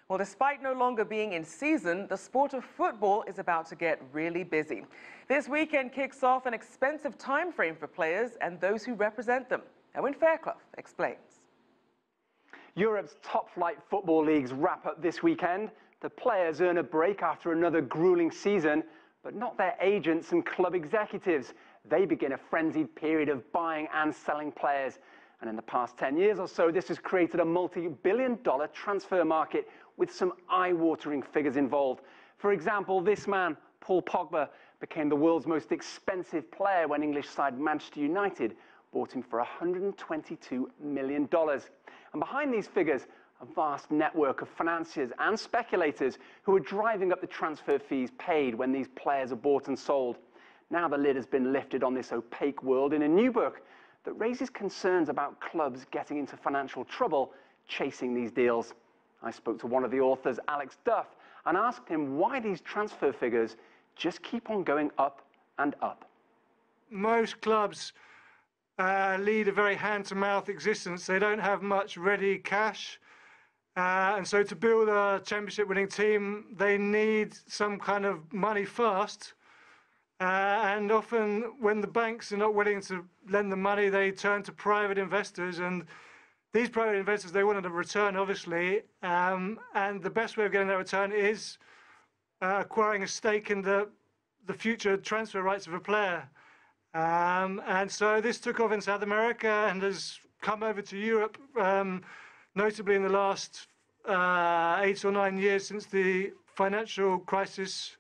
Well, despite no longer being in season, the sport of football is about to get really busy. This weekend kicks off an expensive time frame for players and those who represent them. Owen Fairclough explains. Europe's top-flight football leagues wrap up this weekend. The players earn a break after another grueling season, but not their agents and club executives. They begin a frenzied period of buying and selling players. And in the past 10 years or so, this has created a multi-billion-dollar transfer market with some eye-watering figures involved. For example, this man, Paul Pogba, became the world's most expensive player when English side Manchester United bought him for $122 million. And behind these figures, a vast network of financiers and speculators who are driving up the transfer fees paid when these players are bought and sold. Now the lid has been lifted on this opaque world in a new book that raises concerns about clubs getting into financial trouble chasing these deals. I spoke to one of the authors, Alex Duff, and asked him why these transfer figures just keep on going up and up. Most clubs lead a very hand-to-mouth existence. They don't have much ready cash. And so to build a championship-winning team, they need some kind of money fast. And often when the banks are not willing to lend the money, they turn to private investors. And these private investors, they want a return, obviously. And the best way of getting that return is acquiring a stake in the future transfer rights of a player. And so this took off in South America and has come over to Europe, notably in the last 8 or 9 years since the financial crisis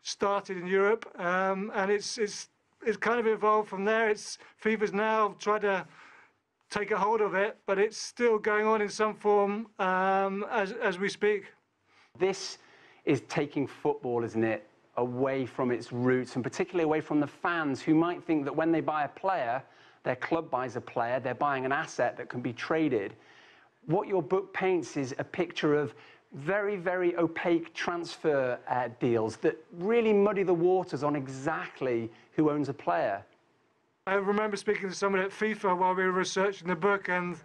started in Europe, and it's kind of evolved from there. FIFA's now tried to take a hold of it, but it's still going on in some form as we speak. This is taking football, isn't it, away from its roots, and particularly away from the fans who might think that when they buy a player, their club buys a player, they're buying an asset that can be traded. What your book paints is a picture of very, very opaque transfer deals that really muddy the waters on exactly who owns a player. I remember speaking to someone at FIFA while we were researching the book, and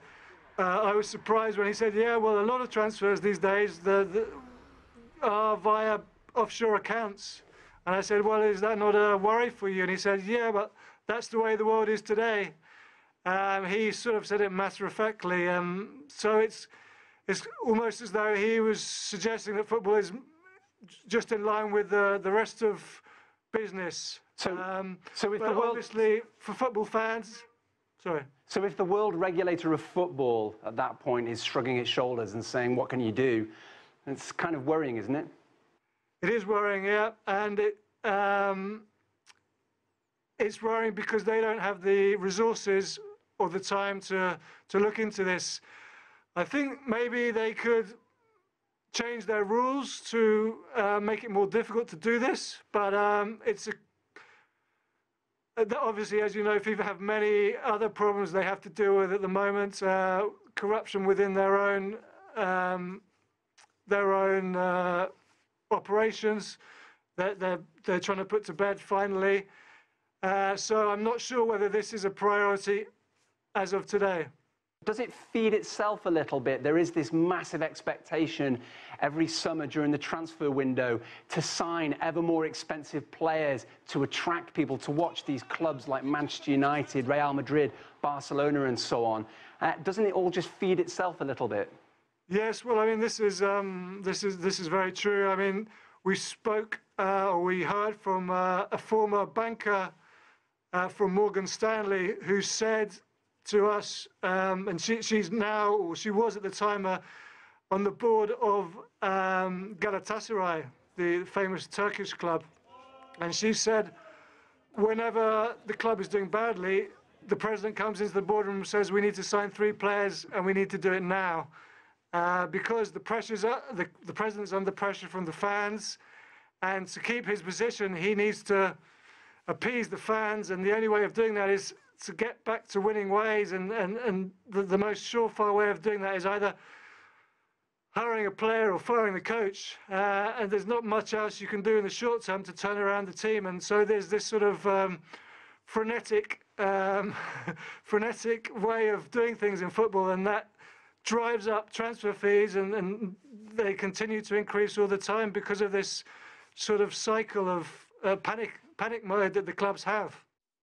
I was surprised when he said, yeah, well, a lot of transfers these days are via offshore accounts. And I said, well, is that not a worry for you? And he said, yeah, but that's the way the world is today. He sort of said it matter-of-factly. So it's almost as though he was suggesting that football is just in line with the rest of business. So if but the world, obviously, for football fans, sorry. So if the world regulator of football at that point is shrugging its shoulders and saying, what can you do? It's kind of worrying, isn't it? It is worrying, yeah, and it's worrying because they don't have the resources or the time to look into this. I think maybe they could change their rules to make it more difficult to do this, but obviously, as you know, FIFA have many other problems they have to deal with at the moment. Corruption within their own operations that they're trying to put to bed finally. So I'm not sure whether this is a priority as of today. Does it feed itself a little bit? There is this massive expectation every summer during the transfer window to sign ever more expensive players to attract people to watch these clubs like Manchester United, Real Madrid, Barcelona and so on. Doesn't it all just feed itself a little bit? Yes, well, I mean, this is very true. I mean, we heard from a former banker from Morgan Stanley who said to us, and she was at the time on the board of Galatasaray, the famous Turkish club, and she said whenever the club is doing badly, the president comes into the boardroom and says we need to sign 3 players and we need to do it now. Because the president's under pressure from the fans, and to keep his position, he needs to appease the fans, and the only way of doing that is to get back to winning ways, and the most surefire way of doing that is either hiring a player or firing the coach, and there's not much else you can do in the short term to turn around the team, and so there's this sort of frenetic way of doing things in football, and that drives up transfer fees, and they continue to increase all the time because of this sort of cycle of panic mode that the clubs have.